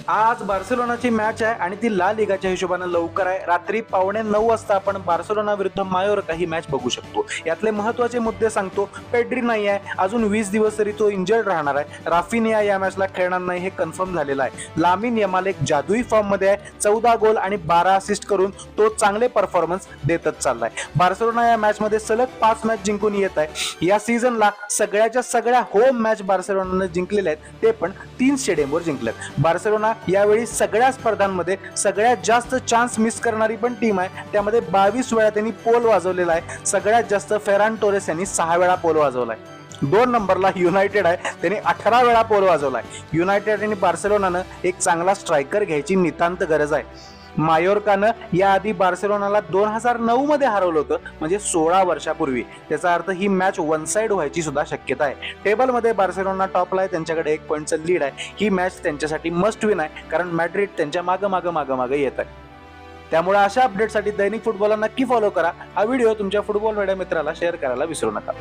आज बार्सेलोनाची मॅच आहे आणि ती ला लिगाच्या हिशोबाने लवकर आहे. रात्री 9:15 वाजता आपण बार्सेलोना विरुद्ध मायोर्का ही मॅच बघू शकतो. यातले महत्त्वाचे मुद्दे सांगतो. पेड्री नाही आहे, अजून 20 दिवस तरी तो इंजर्ड राहणार आहे. राफिनिया या मॅचला खेळणार नाही हे कन्फर्म झालेलं आहे. लामिन यमाल एक जादुई फॉर्म मध्ये आहे. 14 गोल आणि 12 असिस्ट करून तो चांगले परफॉर्मन्स देतच चाललाय. बार्सेलोना या मॅच मध्ये सलग 5 मॅच जिंकून येत आहे. या सीझनला सगळ्याच्या सगळ्या होम मॅच बार्सेलोनाने जिंकलेल्या आहेत, ते पण 3 स्टेडियमवर जिंकलेत. बार्सेलोना यावेळी सगळ्या स्पर्धांमध्ये सगळ्यात जास्त चान्स मिस करणारी पण टीम आहे. त्यामध्ये 22 वेळा त्यांनी पोल वाजवलेला आहे. सगळ्यात जास्त फेरान टोरेस यांनी 6 वेळा पोल वाजवलाय. 2 नंबरला युनायटेड आहे, त्यांनी 18 वेळा पोल वाजवलाय. युनायटेड आणि बार्सेलोनानं एक चांगला स्ट्रायकर घ्यायची नितांत गरज आहे. मायोर्कानं याआधी बार्सेलोनाला 2009 मध्ये हरवलं होतं, म्हणजे 16 वर्षापूर्वी. त्याचा अर्थ ही मॅच वन साइड व्हायची सुद्धा शक्यता आहे. टेबलमध्ये बार्सेलोना टॉपला आहे, त्यांच्याकडे 1 पॉईंटचं लीड आहे. ही मॅच त्यांच्यासाठी मस्ट विन आहे, कारण मॅड्रिड त्यांच्या मागं येत आहे. त्यामुळे अशा अपडेटसाठी दैनिक फुटबॉलला नक्की फॉलो करा. हा व्हिडिओ तुमच्या फुटबॉल वेड्या मित्राला शेअर करायला विसरू नका.